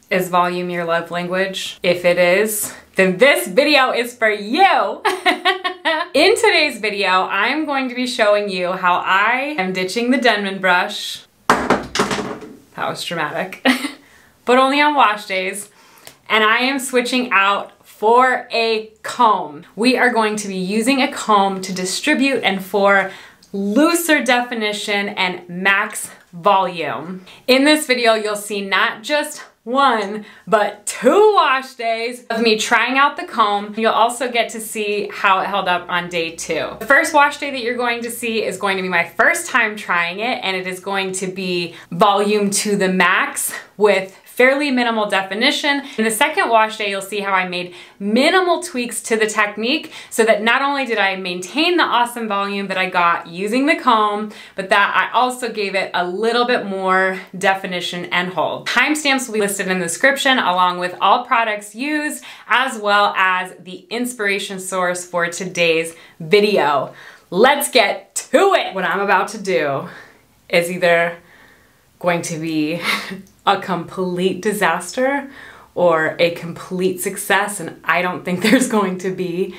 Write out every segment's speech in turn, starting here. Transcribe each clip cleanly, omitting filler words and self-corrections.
Is volume your love language? If it is, then this video is for you. In today's video, I'm going to be showing you how I am ditching the Denman brush. That was dramatic. But only on wash days. And I am switching out for a comb. We are going to be using a comb to distribute and for looser definition and max volume. In this video, you'll see not just one, but 2 wash days of me trying out the comb. You'll also get to see how it held up on day 2. The first wash day that you're going to see is going to be my first time trying it, and it is going to be volume to the max with fairly minimal definition. In the second wash day, you'll see how I made minimal tweaks to the technique so that not only did I maintain the awesome volume that I got using the comb, but that I also gave it a little bit more definition and hold. Timestamps will be listed in the description along with all products used as well as the inspiration source for today's video. Let's get to it! What I'm about to do is either going to be a complete disaster or a complete success, and I don't think there's going to be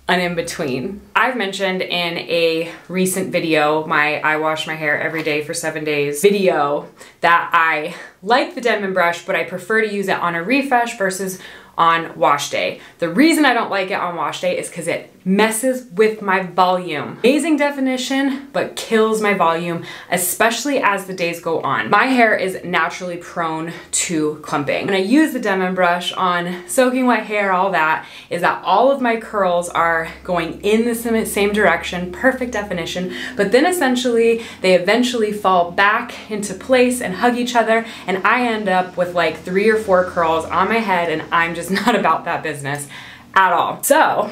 an in-between. I've mentioned in a recent video, I wash my hair every day for 7 days video, that I like the Denman brush, but I prefer to use it on a refresh versus on wash day. The reason I don't like it on wash day is because it messes with my volume. Amazing definition, but kills my volume, especially as the days go on. My hair is naturally prone to clumping. When I use the Denman brush on soaking wet hair, all that, is that all of my curls are going in the same direction, perfect definition, but then essentially they eventually fall back into place and hug each other, and I end up with like 3 or 4 curls on my head, and I'm just not about that business at all. So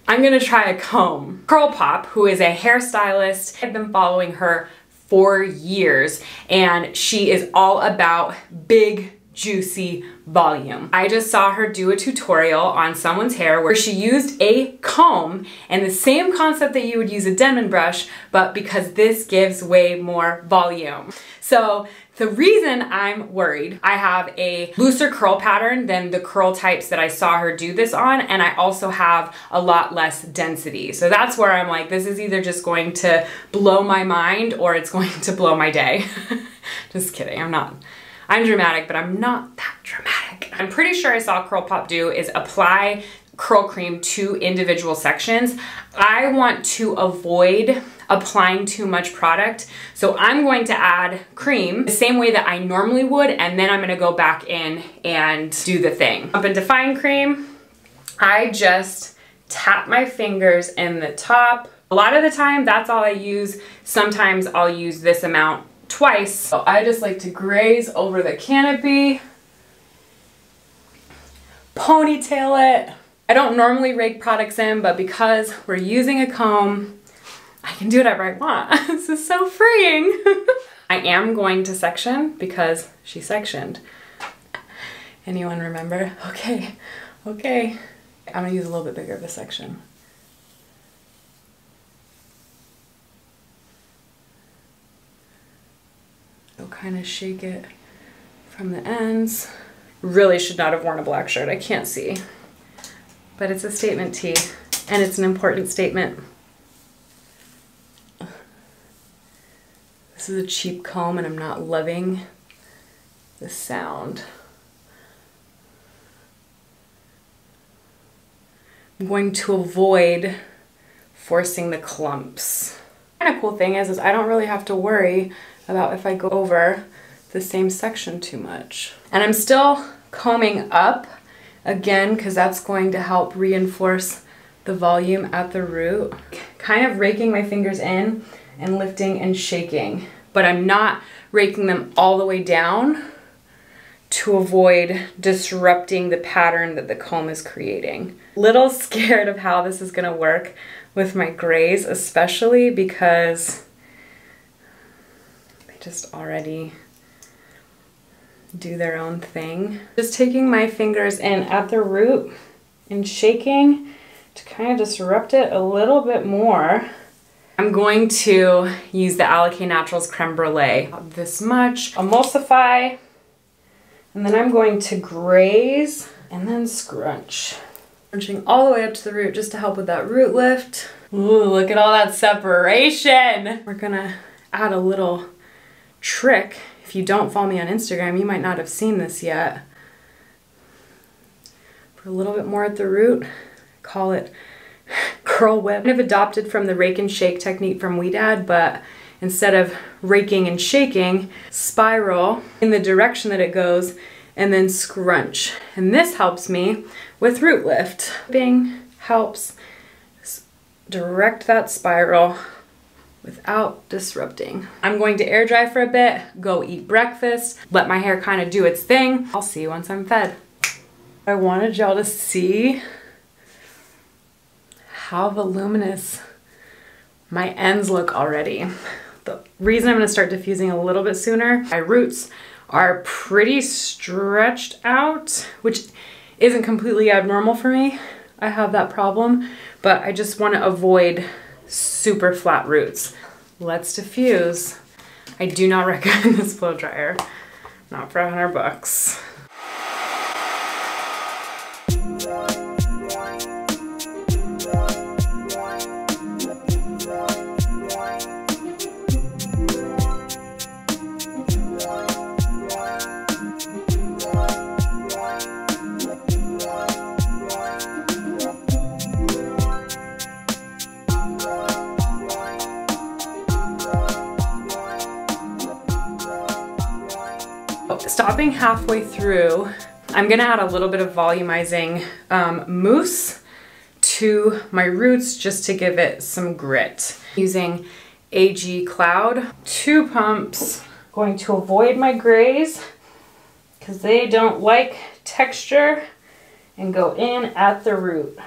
I'm gonna try a comb. CURLPOP, who is a hairstylist, I've been following her for years, and she is all about big, juicy volume. I just saw her do a tutorial on someone's hair where she used a comb and the same concept that you would use a Denman brush, but because this gives way more volume. So the reason I'm worried, I have a looser curl pattern than the curl types that I saw her do this on, and I also have a lot less density. So that's where I'm like, this is either just going to blow my mind or it's going to blow my day. Just kidding, I'm dramatic, but I'm not that dramatic. I'm pretty sure I saw CURLPOP do is apply curl cream to individual sections. I want to avoid applying too much product, so I'm going to add cream the same way that I normally would, and then I'm gonna go back in and do the thing. Up into fine cream, I just tap my fingers in the top. A lot of the time, that's all I use. Sometimes I'll use this amount twice. So I just like to graze over the canopy, ponytail it. I don't normally rake products in, but because we're using a comb, I can do whatever I want. This is so freeing. I am going to section because she sectioned. Anyone remember? Okay, okay. I'm gonna use a little bit bigger of a section. So kind of shake it from the ends. Really should not have worn a black shirt, I can't see. But it's a statement tee, and it's an important statement. This is a cheap comb, and I'm not loving the sound. I'm going to avoid forcing the clumps. The kind of cool thing is I don't really have to worry about if I go over the same section too much. And I'm still combing up again because that's going to help reinforce the volume at the root. Kind of raking my fingers in and lifting and shaking, but I'm not raking them all the way down to avoid disrupting the pattern that the comb is creating. Little scared of how this is gonna work with my grays, especially because they just already do their own thing. Just taking my fingers in at the root and shaking to kind of disrupt it a little bit more. I'm going to use the ALIKAY Naturals Creme Brulee. This much. Emulsify And then I'm going to graze and then scrunch. Scrunching all the way up to the root just to help with that root lift. Ooh, look at all that separation. We're gonna add a little trick. If you don't follow me on Instagram, you might not have seen this yet. Put a little bit more at the root. Call it curl whip. Kind of adopted from the rake and shake technique from Dad, but instead of raking and shaking, spiral in the direction that it goes and then scrunch. And this helps me with root lift. Bing helps direct that spiral without disrupting. I'm going to air dry for a bit, go eat breakfast, let my hair kind of do its thing. I'll see you once I'm fed. I wanted y'all to see how voluminous my ends look already. The reason I'm gonna start diffusing a little bit sooner, my roots are pretty stretched out, which isn't completely abnormal for me. I have that problem, but I just wanna avoid super flat roots. Let's diffuse. I do not recommend this blow dryer, not for $100. Stopping halfway through, I'm gonna add a little bit of volumizing mousse to my roots just to give it some grit. Using AG Cloud, 2 pumps. Going to avoid my grays because they don't like texture and go in at the root.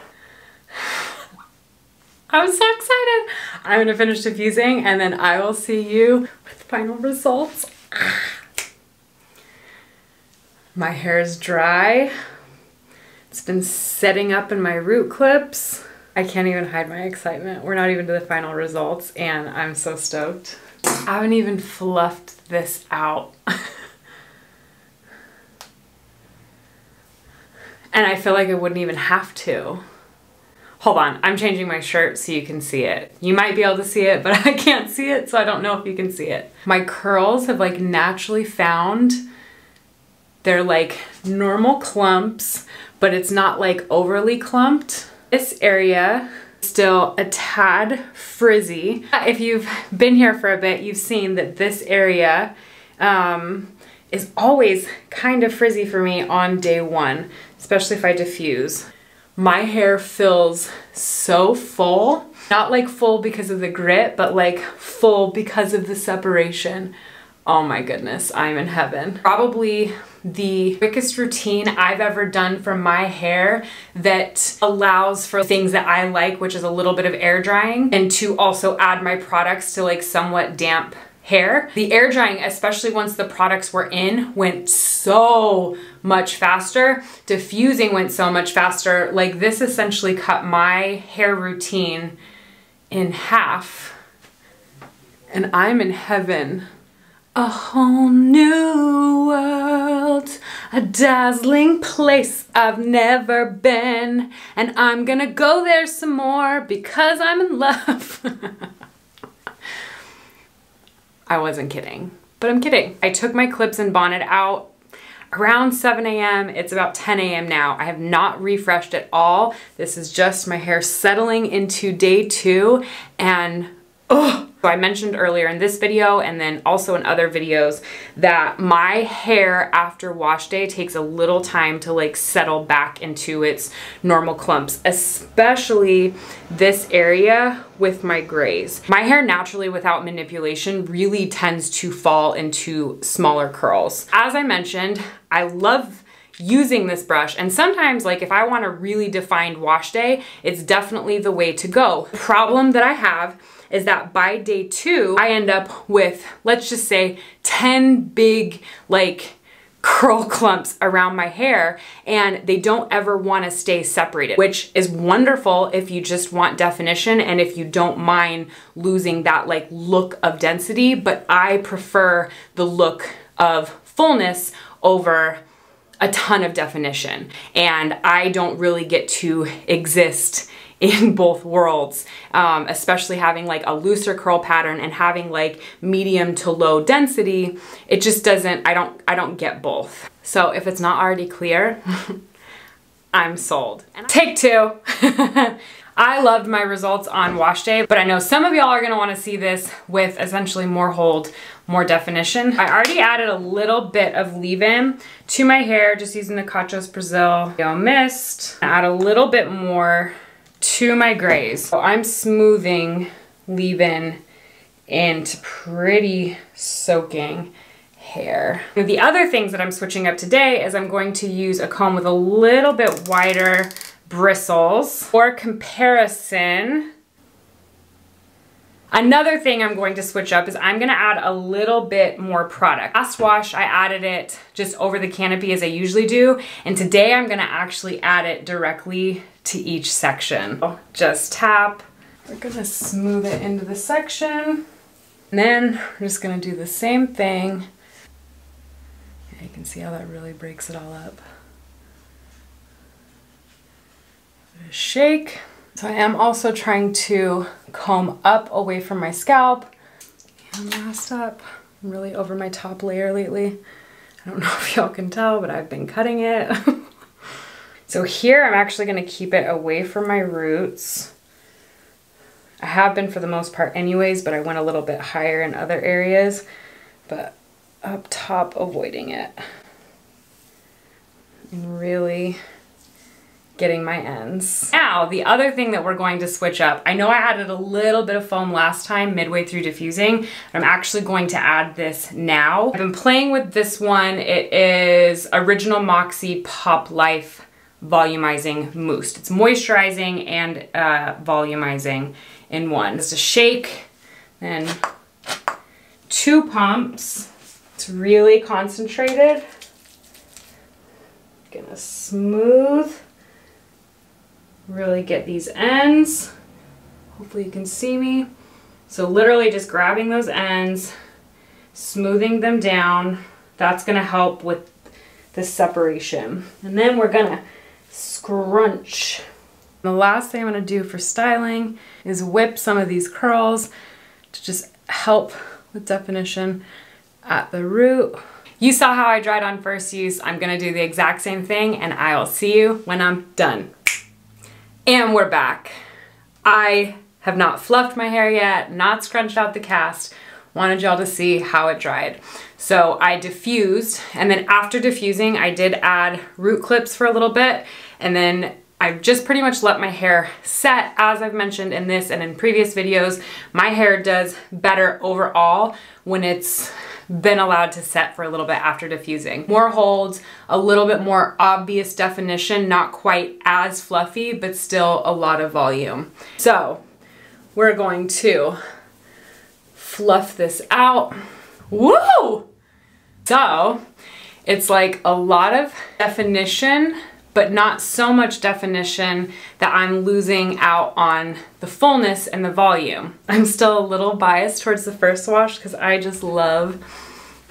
I'm so excited. I'm gonna finish diffusing and then I will see you with final results. My hair is dry. It's been setting up in my root clips. I can't even hide my excitement. We're not even to the final results and I'm so stoked. I haven't even fluffed this out. And I feel like I wouldn't even have to. Hold on, I'm changing my shirt so you can see it. You might be able to see it, but I can't see it, so I don't know if you can see it. My curls have like naturally found they're like normal clumps, but it's not like overly clumped. This area is still a tad frizzy. If you've been here for a bit, you've seen that this area is always kind of frizzy for me on day 1, especially if I diffuse. My hair feels so full, not like full because of the grit, but like full because of the separation. Oh my goodness, I'm in heaven. Probably the quickest routine I've ever done for my hair that allows for things that I like, which is a little bit of air drying, and to also add my products to like somewhat damp hair. The air drying, especially once the products were in, went so much faster. Diffusing went so much faster. Like this essentially cut my hair routine in half. And I'm in heaven. A whole new world, a dazzling place I've never been, and I'm gonna go there some more because I'm in love. I wasn't kidding, but I'm kidding. I took my clips and bonnet out around 7 a.m. It's about 10 a.m. now. I have not refreshed at all. This is just my hair settling into day 2, and oh. So I mentioned earlier in this video and then also in other videos that my hair after wash day takes a little time to like settle back into its normal clumps, especially this area with my grays. My hair naturally without manipulation really tends to fall into smaller curls. As I mentioned, I love using this brush, and sometimes like if I want a really defined wash day, it's definitely the way to go. The problem that I have is that by day 2, I end up with, let's just say 10 big like curl clumps around my hair, and they don't ever want to stay separated, which is wonderful if you just want definition and if you don't mind losing that like look of density, but I prefer the look of fullness over a ton of definition, and I don't really get to exist in both worlds, especially having like a looser curl pattern and having like medium to low density. It just doesn't, I don't get both. So if it's not already clear, I'm sold. Take two. I loved my results on wash day, but I know some of y'all are gonna wanna see this with essentially more hold, more definition. I already added a little bit of leave-in to my hair, just using the CACHOS Brazil Mist. Add a little bit more to my grays. So I'm smoothing leave-in into pretty soaking hair. The other things that I'm switching up today is I'm going to use a comb with a little bit wider bristles. For comparison, another thing I'm going to switch up is I'm gonna add a little bit more product. Last wash, I added it just over the canopy as I usually do, and today I'm gonna actually add it directly to each section. Just tap. We're gonna smooth it into the section, and then we're just gonna do the same thing. Yeah, you can see how that really breaks it all up. Shake. So I am also trying to comb up away from my scalp. And last up, I'm really over my top layer lately. I don't know if y'all can tell, but I've been cutting it. So here I'm actually gonna keep it away from my roots. I have been for the most part anyways, but I went a little bit higher in other areas, but up top avoiding it. And really getting my ends. Now, the other thing that we're going to switch up, I know I added a little bit of foam last time midway through diffusing, but I'm actually going to add this now. I've been playing with this one. It is Original MOXIE Pop Life Volumizing Mousse. It's moisturizing and volumizing in one. Just a shake, then 2 pumps. It's really concentrated. Gonna smooth. Really get these ends. Hopefully you can see me. So literally just grabbing those ends, smoothing them down. That's gonna help with the separation. And then we're gonna scrunch. The last thing I'm gonna do for styling is whip some of these curls to just help with definition at the root. You saw how I dried on first use. I'm gonna do the exact same thing, and I'll see you when I'm done. And we're back. I have not fluffed my hair yet, not scrunched out the cast. Wanted y'all to see how it dried. So I diffused, and then after diffusing, I did add root clips for a little bit, and then I just pretty much let my hair set. As I've mentioned in this and in previous videos, my hair does better overall when it's been allowed to set for a little bit after diffusing. More holds, a little bit more obvious definition, not quite as fluffy, but still a lot of volume. So we're going to fluff this out. Woo! So it's like a lot of definition, but not so much definition that I'm losing out on the fullness and the volume. I'm still a little biased towards the first wash because I just love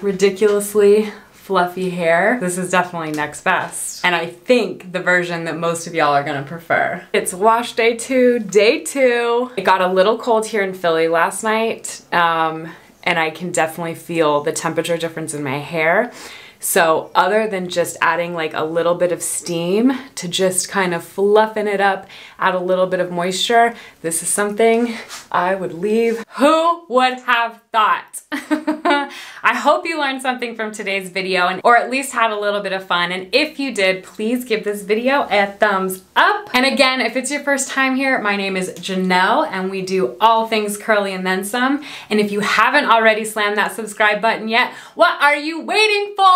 ridiculously fluffy hair. This is definitely next best. And I think the version that most of y'all are gonna prefer. It's wash day 2, day 2. It got a little cold here in Philly last night, and I can definitely feel the temperature difference in my hair. So other than just adding like a little bit of steam to just kind of fluffen it up, add a little bit of moisture, this is something I would leave. Who would have thought? I hope you learned something from today's video, or at least had a little bit of fun. And if you did, please give this video a thumbs up. And again, if it's your first time here, my name is Jannelle, and we do all things curly and then some. And if you haven't already slammed that subscribe button yet, what are you waiting for?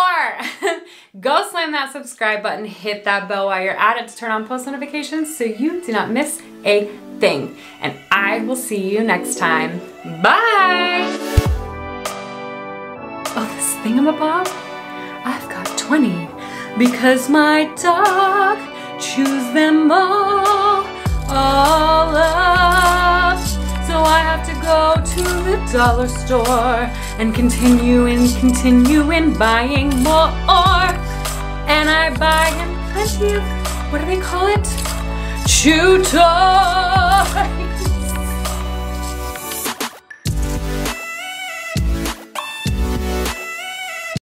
Go slam that subscribe button, hit that bell while you're at it to turn on post notifications so you do not miss a thing. And I will see you next time. Bye! Oh, this thingamabob? I've got 20 because my dog chews them all up. So I have to go to the dollar store and continue in buying more. And Can I buy him plenty of, what do they call it? Chew toys.